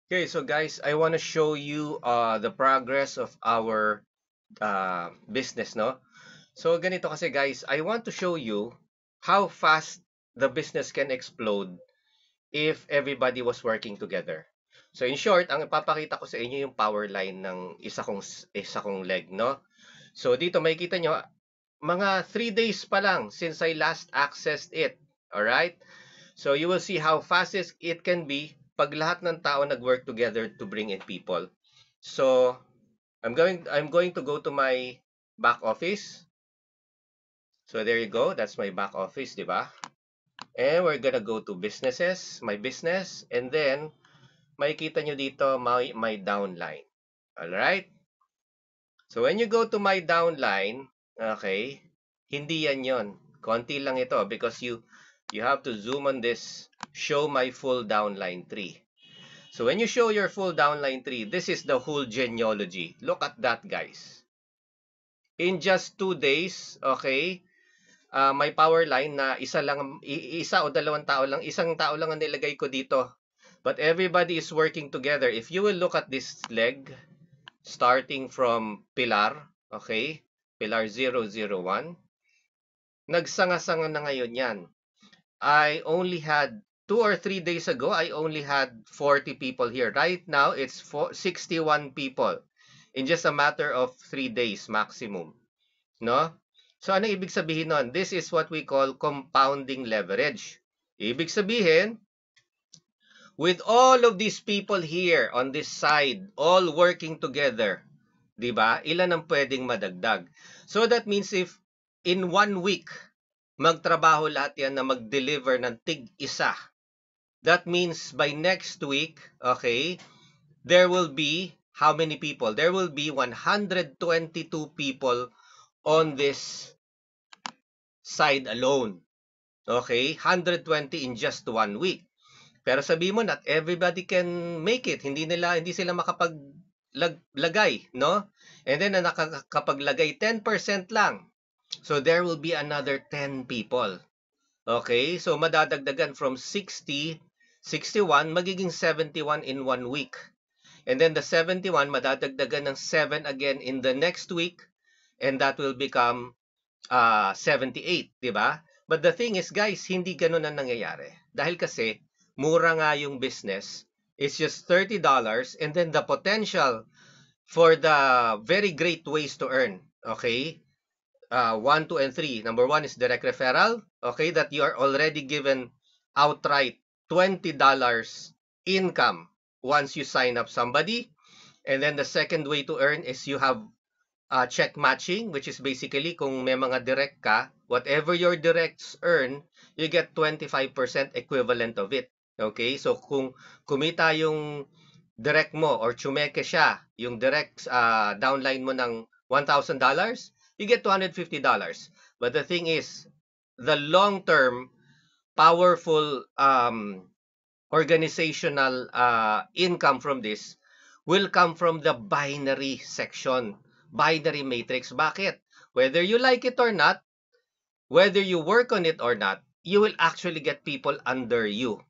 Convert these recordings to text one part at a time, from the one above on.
Okay, so guys, I want to show you the progress of our business, no? So ganito kasi guys, I want to show you how fast the business can explode if everybody was working together. So in short, ang ipapakita ko sa inyo yung power line ng isa kong leg, no? So dito makikita nyo, mga 3 days pa lang since I last accessed it. All right? So you will see how fast it can be pag lahat ng tao nag-work together to bring in people. So I'm going to go to my back office. So there you go. That's my back office, di ba? And we're gonna go to businesses, my business, and then makikita nyo dito my downline. All right? So when you go to my downline, okay, hindi yan yon. Konti lang ito because you have to zoom on this, show my full downline tree. So when you show your full downline tree, this is the whole genealogy. Look at that, guys. In just 2 days, okay, may power line na isa o dalawang tao lang, isang tao lang ang nilagay ko dito. But everybody is working together. If you will look at this leg, starting from Pilar, okay, Pilar 001, nagsanga-sanga na ngayon yan. I only had 2 or 3 days ago, I only had 40 people here. Right now, it's 61 people in just a matter of 3 days maximum. No? So, ano ibig sabihin nun? This is what we call compounding leverage. Ibig sabihin, with all of these people here on this side, all working together, di ba? Ilan ang pwedeng madagdag? So, that means if in 1 week, magtrabaho lahat yan na mag-deliver ng tig-isa. That means by next week, okay, there will be how many people? There will be 122 people on this side alone. Okay? 120 in just 1 week. Pero sabi mo, not everybody can make it. Hindi sila makapaglagay, no? And then, na nakakapaglagay 10% lang. So, there will be another 10 people. Okay? So, madadagdagan from 60, 61, magiging 71 in 1 week. And then, the 71, madadagdagan ng 7 again in the next week. And that will become 78, di ba? But the thing is, guys, hindi ganun ang nangyayari. Dahil kasi, mura nga yung business. It's just $30 and then the potential for the very great ways to earn. Okay? 1, 2, and 3. Number 1 is direct referral. Okay? That you are already given outright $20 income once you sign up somebody. And then the second way to earn is you have check matching, which is basically kung may mga direct ka, whatever your directs earn, you get 25% equivalent of it. Okay? So kung kumita yung direct mo or tsumeke siya, yung direct downline mo ng $1,000, you get $250. But the thing is, the long-term, powerful organizational income from this will come from the binary section, binary matrix. Bakit? Whether you like it or not, whether you work on it or not, you will actually get people under you.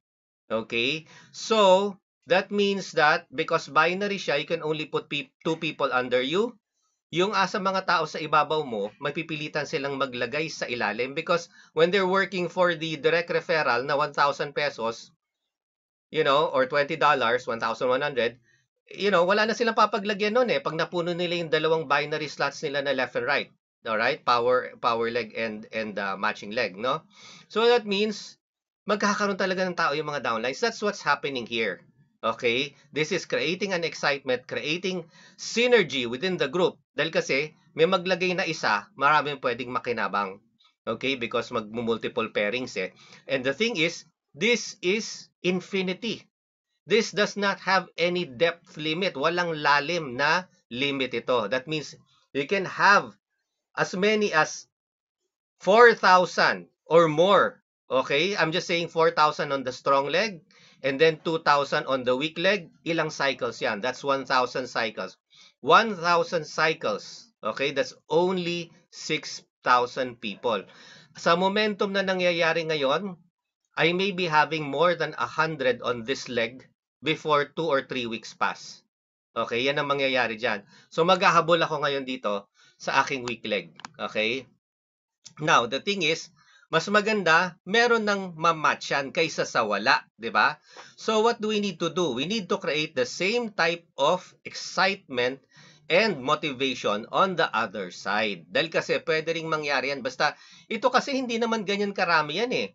Okay? So, that means that because binary siya, you can only put two people under you. Yung asa mga tao sa ibabaw mo, mapipilitan silang maglagay sa ilalim because when they're working for the direct referral na 1,000 pesos, or $20, 1,100, wala na silang papaglagyan nun eh. Pag napuno nila yung dalawang binary slots nila na left and right. Alright? Power leg and matching leg, no? So that means, magkakaroon talaga ng tao yung mga downlines. That's what's happening here. Okay? This is creating an excitement, creating synergy within the group. Dahil kasi, may maglagay na isa, maraming pwedeng makinabang. Okay? Because mag-multiple pairings eh. And the thing is, this is infinity. This does not have any depth limit. Walang lalim na limit ito. That means you can have as many as 4,000 or more. Okay? I'm just saying 4,000 on the strong leg and then 2,000 on the weak leg. Ilang cycles yan? That's 1,000 cycles. 1,000 cycles. Okay? That's only 6,000 people. Sa momentum na nangyayari ngayon, I may be having more than 100 on this leg before 2 or 3 weeks pass. Okay, yan ang mangyayari dyan. So maghahabol ako ngayon dito sa aking weak leg. Okay? Now, the thing is, mas maganda meron ng ma-match yan kaysa sa wala, di ba? So what do we need to do? We need to create the same type of excitement and motivation on the other side. Dahil kasi pwede ring mangyari yan. Basta, ito kasi hindi naman ganyan karami yan eh.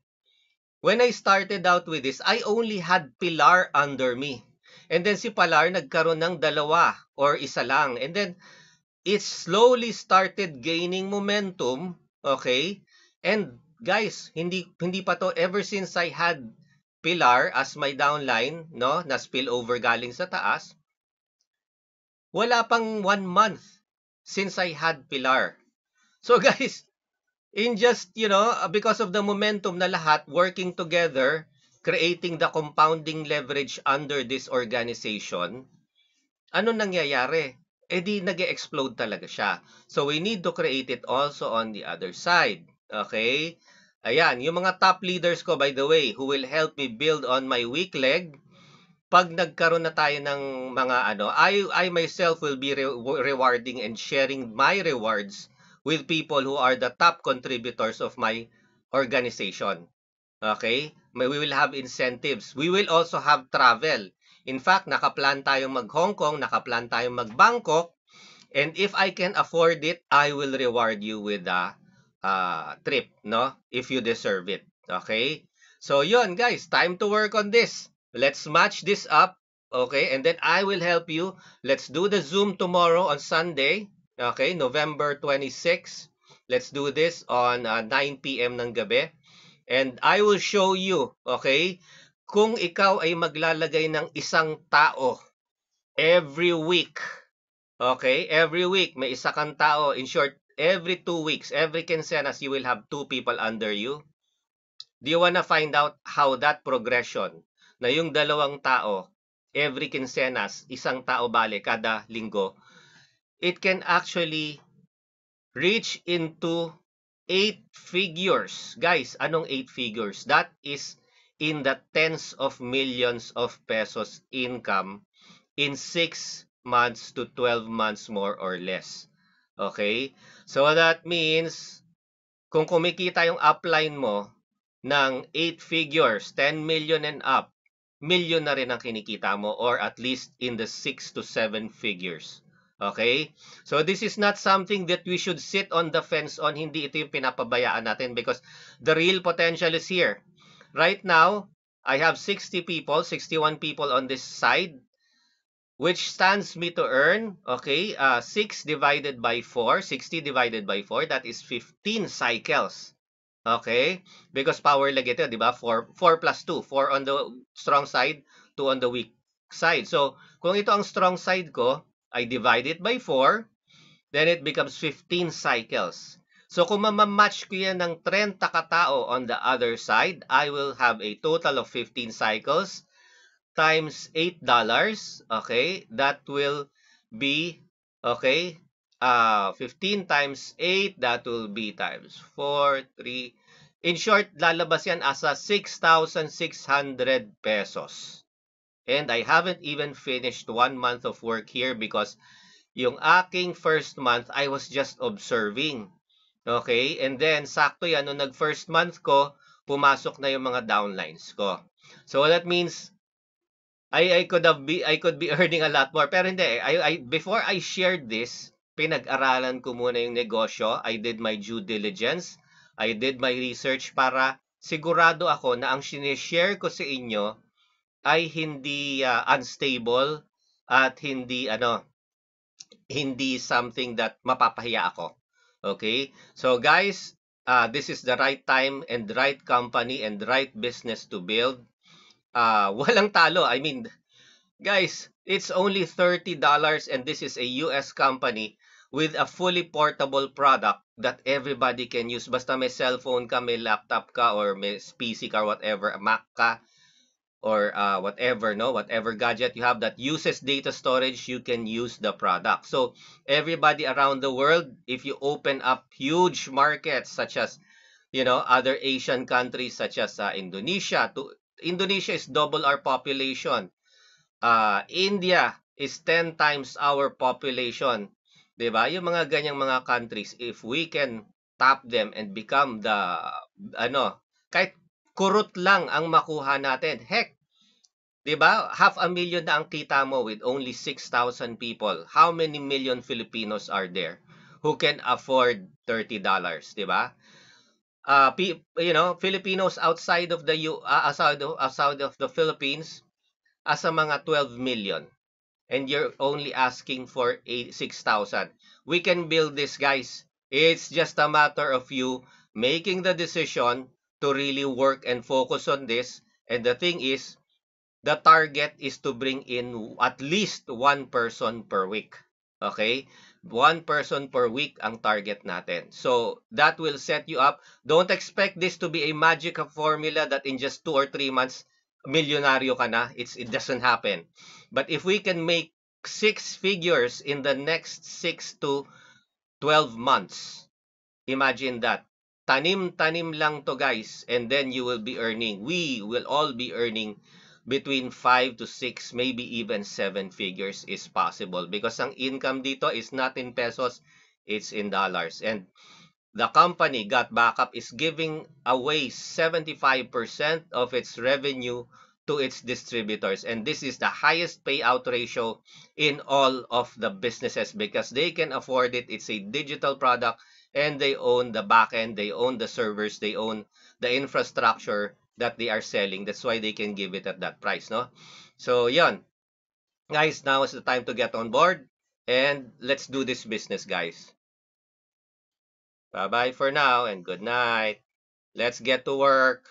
When I started out with this, I only had Pilar under me. And then si Pilar nagkaroon ng dalawa or isa lang. And then it slowly started gaining momentum, okay? And guys, hindi pa to ever since I had Pilar as my downline, no, na spill over galing sa taas. Wala pang 1 month since I had Pilar. So guys, in just, because of the momentum na lahat working together, creating the compounding leverage under this organization, ano nangyayari? Eh di nag-explode talaga siya. So we need to create it also on the other side. Okay? Ayan, yung mga top leaders ko, by the way, who will help me build on my weak leg, pag nagkaroon na tayo ng mga I myself will be rewarding and sharing my rewards with people who are the top contributors of my organization. Okay? We will have incentives. We will also have travel. In fact, nakaplan tayong mag-Hong Kong, nakaplan tayong mag-Bangkok, and if I can afford it, I will reward you with a trip, no? If you deserve it. Okay? So, yun, guys, time to work on this. Let's match this up. Okay? And then I will help you. Let's do the Zoom tomorrow on Sunday. Okay? November 26. Let's do this on 9 p.m. ng gabi. And I will show you, okay, kung ikaw ay maglalagay ng isang tao every week. Okay? Every week, may isa kang tao. In short, every 2 weeks, every quincenas, you will have 2 people under you. Do you wanna find out how that progression na yung dalawang tao, every quincenas, isang tao bale kada linggo, it can actually reach into 8 figures. Guys, anong 8 figures? That is in the tens of millions of pesos income in 6 months to 12 months more or less. Okay? So that means, kung kumikita yung upline mo ng 8 figures, 10 million and up, million na rin ang kinikita mo or at least in the 6 to 7 figures. Okay? So this is not something that we should sit on the fence on. Hindi ito yung pinapabayaan natin because the real potential is here. Right now, I have 60 people, 61 people on this side, which stands me to earn, okay, 6 divided by 4, 60 divided by 4, that is 15 cycles. Okay? Because power leg ito, di ba? 4 plus 2. 4 on the strong side, 2 on the weak side. So, kung ito ang strong side ko, I divide it by 4, then it becomes 15 cycles. So, kung mamamatch ko yan ng 30 katao on the other side, I will have a total of 15 cycles times $8. Okay? That will be, okay, 15 times 8, that will be times 4, 3. In short, lalabas yan as a 6,600 pesos. And I haven't even finished 1 month of work here because yung aking first month, I was just observing. Okay? And then, sakto yan, nung nag-first month ko, pumasok na yung mga downlines ko. So, that means, I could be earning a lot more. Pero hindi, before I shared this, pinag-aralan ko muna yung negosyo. I did my due diligence. I did my research para sigurado ako na ang sinishare ko sa inyo ay hindi unstable at hindi something that mapapahiya ako. Okay? So guys, this is the right time and right company and right business to build. Walang talo. I mean, guys, it's only $30 and this is a US company with a fully portable product that everybody can use. Basta may cellphone ka, may laptop ka, or may PC ka, or whatever, Mac ka, or whatever, no? Whatever gadget you have that uses data storage, you can use the product. So, everybody around the world, if you open up huge markets such as, other Asian countries such as Indonesia. Indonesia is double our population. India is 10 times our population. 'Di ba? Yung mga ganyang mga countries, if we can tap them and become the ano, kahit kurot lang ang makuha natin. Heck, 'di ba? Half a million na ang kita mo with only 6,000 people. How many million Filipinos are there who can afford $30, 'di ba? Filipinos outside of the outside of the Philippines as a mga 12 million, and you're only asking for 6,000. We can build this, guys. It's just a matter of you making the decision to really work and focus on this. And the thing is, the target is to bring in at least one person per week. Okay? One person per week ang target natin. So, that will set you up. Don't expect this to be a magic formula that in just 2 or 3 months, milyonaryo ka na. It doesn't happen. But if we can make six figures in the next 6 to 12 months, imagine that. Tanim-tanim lang to, guys, and then you will be earning. We will all be earning between 5 to 6, maybe even 7 figures is possible because ang income dito is not in pesos, it's in dollars. And the company got backup is giving away 75% of its revenue to its distributors, and this is the highest payout ratio in all of the businesses because they can afford it. It's a digital product, and they own the backend, they own the servers, they own the infrastructure that they are selling. That's why they can give it at that price, no? So yon, guys, now is the time to get on board and let's do this business, guys. Bye bye for now and good night. Let's get to work.